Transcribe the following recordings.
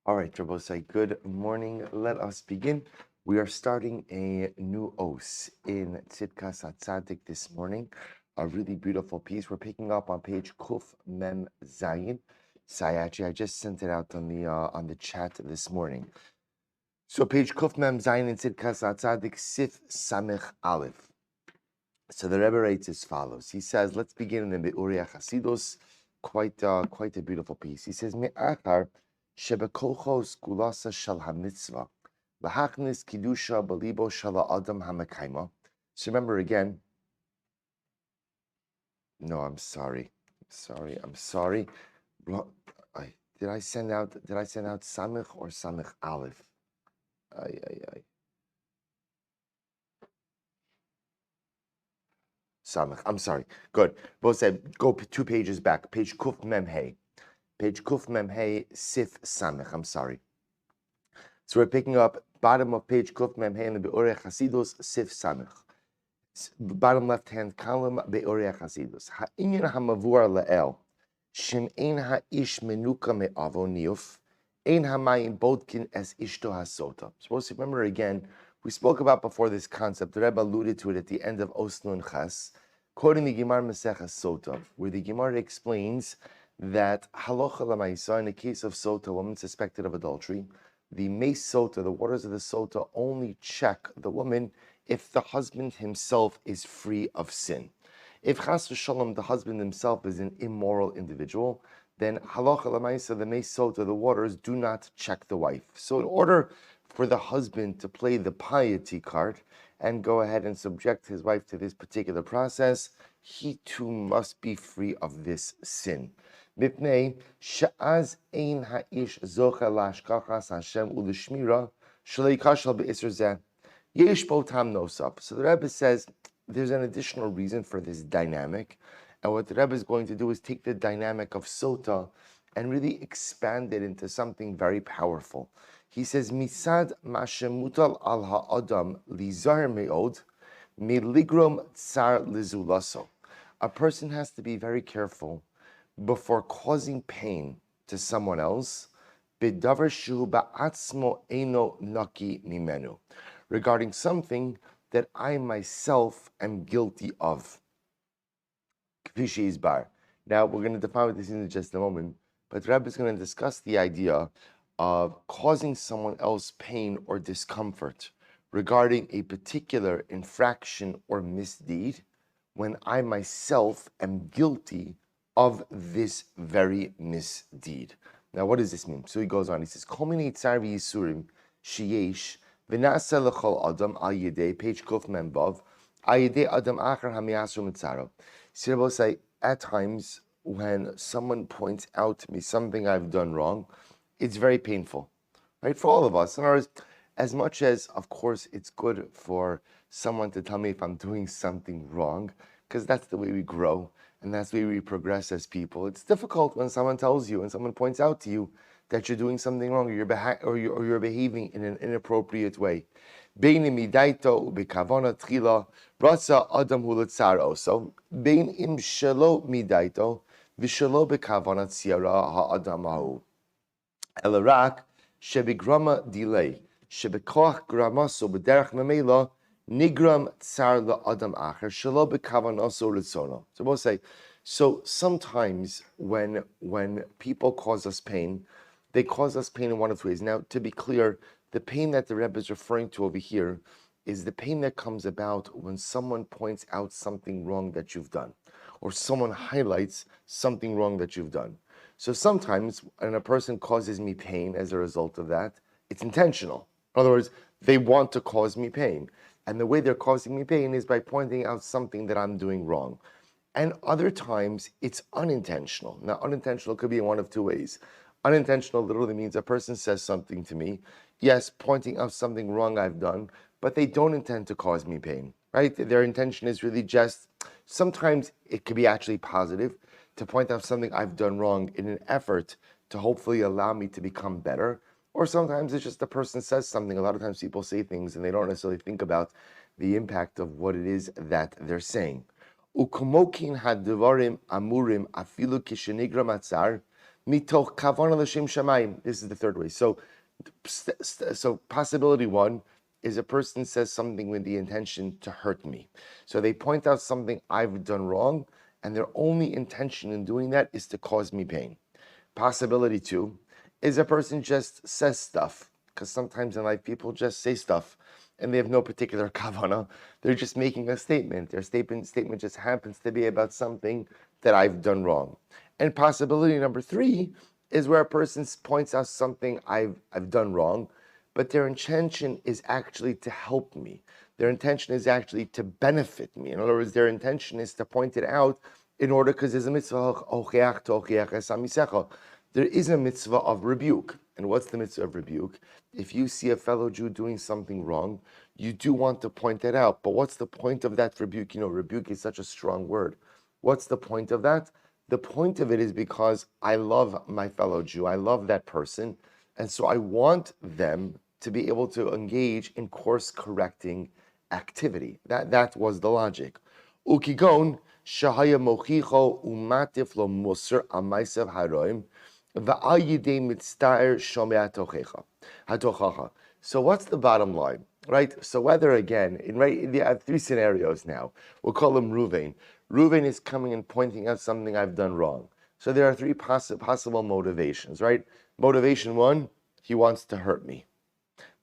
All right, Rabosai, good morning. Let us begin. We are starting a new os in Tzidkas Hatzaddik this morning. A really beautiful piece. We're picking up on page Kuf Mem Zayin. Sayachi, I just sent it out on the chat this morning. So page Kuf Mem Zayin in Tzidkas Hatzaddik Sif Samech Aleph. So the Rebbe writes as follows. He says, let's begin in the Be'urei Chasidus. Quite a beautiful piece. He says, Me'achar shebekolchos gulasa shel hamitzvah lahachnis kidusha balibo shel adam hamekayma. So remember again. No, I'm sorry. Did I send out Samech or Samech Aleph? Samech. I'm sorry. Good. Both said go 2 pages back. Page Kuf Mem Hey. Page Kuf Mem Hey Sif Samech. I'm sorry. So we're picking up bottom of page Kuf Mem Hey in the Be'orei Chasidus Sif Samech. Bottom left hand column Be'orei Chasidus. Ha'inyan ha'mavur le'el shem ein ha'ish menuka me'avo niyuf ein ha'mayim bodkin es ishto hasota. Supposed to remember again. We spoke about before this concept. The Rebbe alluded to it at the end of Osnun Ches, quoting the Gemara Maseches Sota, where the Gemara explains that halacha l'maisa, in the case of Sota, a woman suspected of adultery, the mace Sota, the waters of the Sota, only check the woman if the husband himself is free of sin. If Chas v'Shalom, the husband himself is an immoral individual, then halacha l'maisa, the mace Sota, the waters, do not check the wife. So in order for the husband to play the piety card and go ahead and subject his wife to this particular process, he too must be free of this sin. Mipnei she'az ein ha'ish zocha la'ashkachas Hashem u'l'shmira shalei kashal be'isr zeh yesh bo tam nosaf. So the Rebbe says there's an additional reason for this dynamic, and what the Rebbe is going to do is take the dynamic of Sota and really expand it into something very powerful. He says, Misad mashemutal al ha'adam lizar me'od miligrom tsar lizulaso. A person has to be very careful before causing pain to someone else, bedavar shu ba'atzmo eno naki mimenu, regarding something that I myself am guilty of. Kvishi isbar. Now, we're going to define what this is in just a moment, but Rebbe is going to discuss the idea of causing someone else pain or discomfort regarding a particular infraction or misdeed when I myself am guilty of this very misdeed. Now, what does this mean? So he goes on, he says, Kol minei tzar v'yisurim sheyesh v'naseh l'chol adam al yedei, page Kuf Mem Vav, al yedei adam achar hamiasru mitzaro. So Rebbe will say, at times, when someone points out to me something I've done wrong, it's very painful, right? For all of us. In other words, as much as, of course, it's good for someone to tell me if I'm doing something wrong, because that's the way we grow, and that's the way we progress as people. It's difficult when someone tells you and someone points out to you that you're doing something wrong, or you're behaving in an inappropriate way. Bein im midaito ubekavona tchila rasa adam hu letzaro. So bein im shelo midaito v'shelo bekavona tzira ha'adam hahu. Elarak shebigrama delay shebikoch gramaso b'derech memela nigram tsar la'adam acher shelo bekavanaso ritzono. So we'll say, so sometimes when people cause us pain, they cause us pain in one of two ways. Now, to be clear, the pain that the Rebbe is referring to over here is the pain that comes about when someone points out something wrong that you've done, or someone highlights something wrong that you've done. So sometimes when a person causes me pain as a result of that, it's intentional. In other words, they want to cause me pain. And the way they're causing me pain is by pointing out something that I'm doing wrong. And other times, it's unintentional. Now, unintentional could be in one of two ways. Unintentional literally means a person says something to me, yes, pointing out something wrong I've done, but they don't intend to cause me pain, right? Their intention is really just, sometimes it could be actually positive, to point out something I've done wrong in an effort to hopefully allow me to become better. Or sometimes it's just the person says something. A lot of times people say things and they don't necessarily think about the impact of what it is that they're saying. Ukomokin hadvarim amurim afilu kishenigram atzar Mitoch kavana l'shem shamayim. This is the third way. So possibility one is a person says something with the intention to hurt me. So they point out something I've done wrong, and their only intention in doing that is to cause me pain. Possibility two is a person just says stuff, because sometimes in life people just say stuff and they have no particular kavanah. They're just making a statement. Their statement just happens to be about something that I've done wrong. And possibility number three is where a person points out something I've done wrong, but their intention is actually to help me. Their intention is actually to benefit me. In other words, their intention is to point it out in order, because there's a mitzvah, there is a mitzvah of rebuke. And what's the mitzvah of rebuke? If you see a fellow Jew doing something wrong, you do want to point it out. But what's the point of that rebuke? Rebuke is such a strong word. What's the point of that? The point of it is because I love my fellow Jew. I love that person. And so I want them to be able to engage in course-correcting activity. That was the logic. Ukigon shahaya mochicho umatif lo musar amaisav haroim va'ayidei mitztaer shomei hatochacha. So what's the bottom line, right? So whether again, I have three scenarios now. We'll call them Ruvain. Ruvain is coming and pointing out something I've done wrong. So there are three possible motivations, right? Motivation one, he wants to hurt me.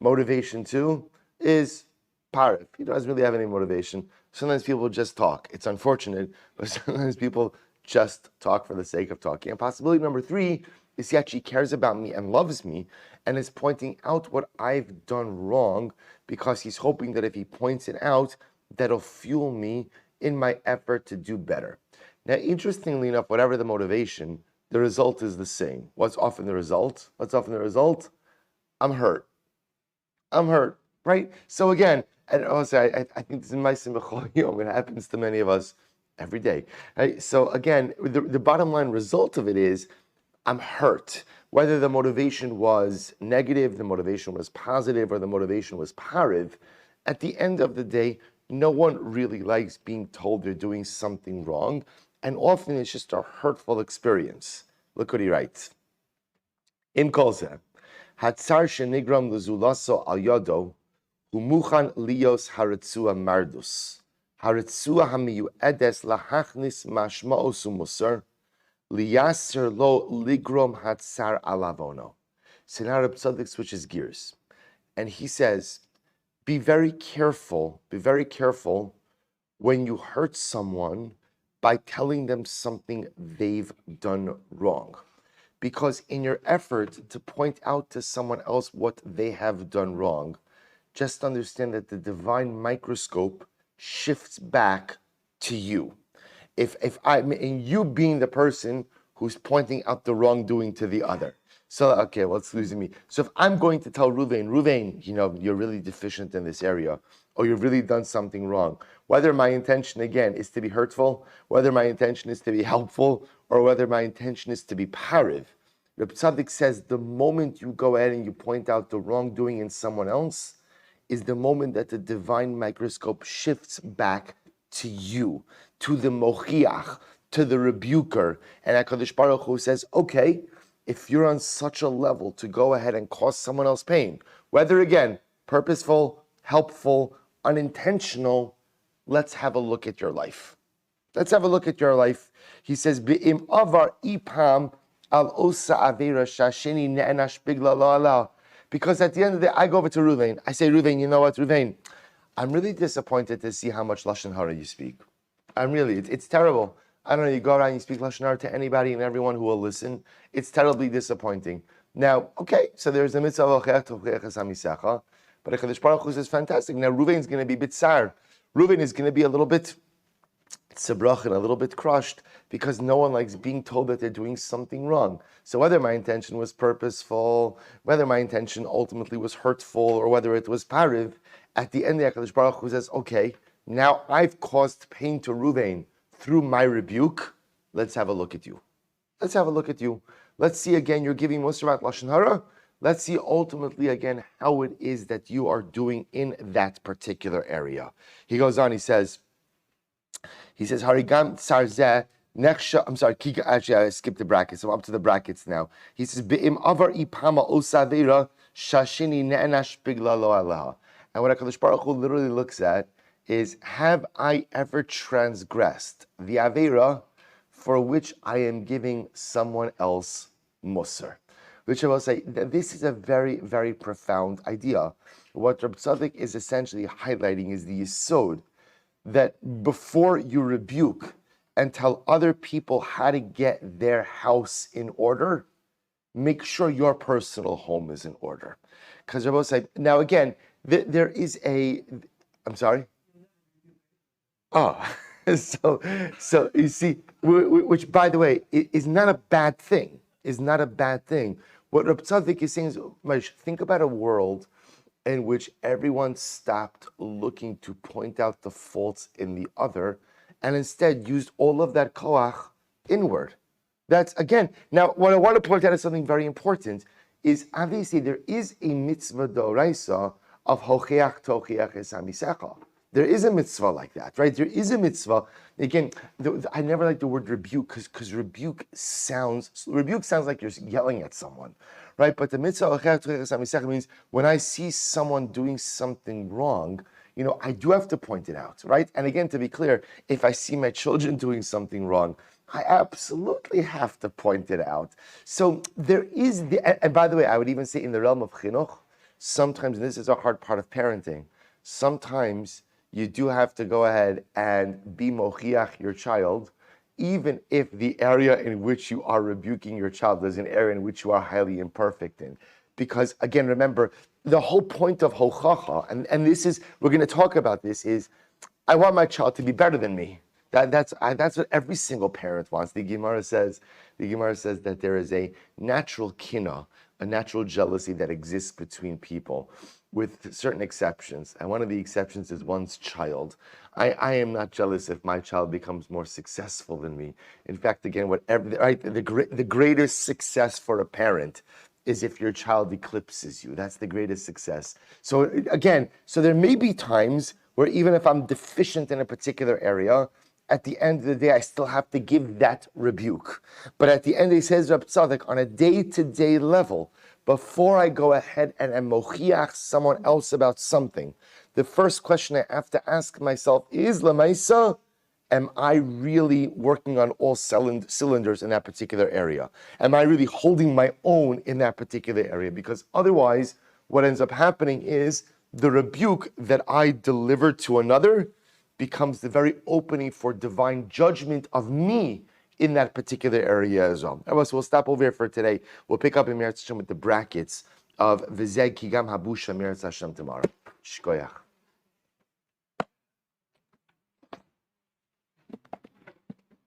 Motivation two is parif. He doesn't really have any motivation. Sometimes people just talk. It's unfortunate, but sometimes people just talk for the sake of talking. And possibility number three is he actually cares about me and loves me and is pointing out what I've done wrong, because he's hoping that if he points it out, that'll fuel me in my effort to do better. Now, interestingly enough, whatever the motivation, the result is the same. What's often the result? I'm hurt. Right? So again, and also I think this is my simcha yom. It happens to many of us every day. Right? So again, the bottom line result of it is I'm hurt. Whether the motivation was negative, the motivation was positive, or the motivation was pariv, at the end of the day, no one really likes being told they're doing something wrong, and often it's just a hurtful experience. Look what he writes. In kolzeh, hatzar shenigram lezulaso al yodo, humuchan lios haritzua mardus, haritzua hamiyuedes lahachnis mashmaos umusar, liyaser lo ligrom hatzar alavono. So now Hatzaddik switches gears, and he says, be very careful when you hurt someone by telling them something they've done wrong. Because in your effort to point out to someone else what they have done wrong, just understand that the divine microscope shifts back to you. And you being the person who's pointing out the wrongdoing to the other. So, okay, well, it's losing me. So if I'm going to tell Ruvain, you're really deficient in this area, or you've really done something wrong, whether my intention, again, is to be hurtful, whether my intention is to be helpful, or whether my intention is to be pariv, Hatzaddik says the moment you go ahead and you point out the wrongdoing in someone else is the moment that the divine microscope shifts back to you, to the mochiach, to the rebuker. And HaKadosh Baruch Hu says, okay, if you're on such a level to go ahead and cause someone else pain, whether again, purposeful, helpful, unintentional, let's have a look at your life. Let's have a look at your life. He says, Bi'im avar ipam al osa avera shasheni ne'enash bigla la. Because at the end of the day, I go over to Ruvain. I say, Ruvain, you know what, Ruvain? I'm really disappointed to see how much Lashon Hara you speak. It's terrible. I don't know, you go around and you speak Lashon Hara to anybody and everyone who will listen. It's disappointing. Now, okay, so there's a mitzvah of amisecha, but HaKadosh Baruch Hu says, fantastic. Now, Ruvain's going to be bitzar. Ruvain is going to be a little bit tzibrach and a little bit crushed because no one likes being told that they're doing something wrong. So whether my intention was purposeful, whether my intention ultimately was hurtful, or whether it was pariv, at the end, the HaKadosh Baruch Hu says, okay, now I've caused pain to Ruvain through my rebuke. Let's have a look at you. Let's see again, you're giving Musar Lashon Hara. Let's see ultimately again how it is that you are doing in that particular area. He goes on, he says, Harigam Tsarzeh Next, I'm sorry. Actually, I skipped the brackets. So I'm up to the brackets now. He says, "Be'im avar ipama osavira shashini ne'enash bigla lo alaha." And what HaKadosh Baruch Hu literally looks at is, have I ever transgressed the avera for which I am giving someone else musar? Which I will say that this is a very, very profound idea. What Reb Tzaddik is essentially highlighting is the yesod that before you rebuke and tell other people how to get their house in order, make sure your personal home is in order. Because Rabbi said, now again, there is a, I'm sorry? Oh, so you see, which by the way, is not a bad thing, is not a bad thing. What Rabbi Tzaddik is saying is, Maish, think about a world in which everyone stopped looking to point out the faults in the other and instead used all of that koach inward. That's, again, now what I want to point out is something very important, is obviously there is a mitzvah d'oraisa of hocheach tochiach es hamisecha. There is a mitzvah like that, right? There is a mitzvah. Again, I never like the word rebuke because rebuke sounds like you're yelling at someone, right? But the mitzvah means when I see someone doing something wrong, I do have to point it out, right? And again, to be clear, if I see my children doing something wrong, I absolutely have to point it out. So there is and by the way, I would even say in the realm of chinuch, sometimes, and this is a hard part of parenting, sometimes you do have to go ahead and be mochiach your child, even if the area in which you are rebuking your child is an area in which you are highly imperfect in. Because again, remember, the whole point of hochacha, and this is, we're going to talk about this, is I want my child to be better than me. That's what every single parent wants. The Gemara says that there is a natural kina, a natural jealousy that exists between people, with certain exceptions. And one of the exceptions is one's child. I am not jealous if my child becomes more successful than me. In fact, again, the greatest success for a parent is if your child eclipses you. That's the greatest success. So again, there may be times where even if I'm deficient in a particular area, at the end of the day, I still have to give that rebuke. But at the end, he says, Reb Tzaddik, on a day-to-day level, before I go ahead and am mochiach someone else about something, the first question I have to ask myself is, Lamaisa, am I really working on all cylinders in that particular area? Am I really holding my own in that particular area? Because otherwise, what ends up happening is the rebuke that I deliver to another becomes the very opening for divine judgment of me in that particular area as well. So we'll stop over here for today. We'll pick up in Meretz Hashem with the brackets of V'zeh Kigam Habusha Meretz Hashem tomorrow. Shkoyach.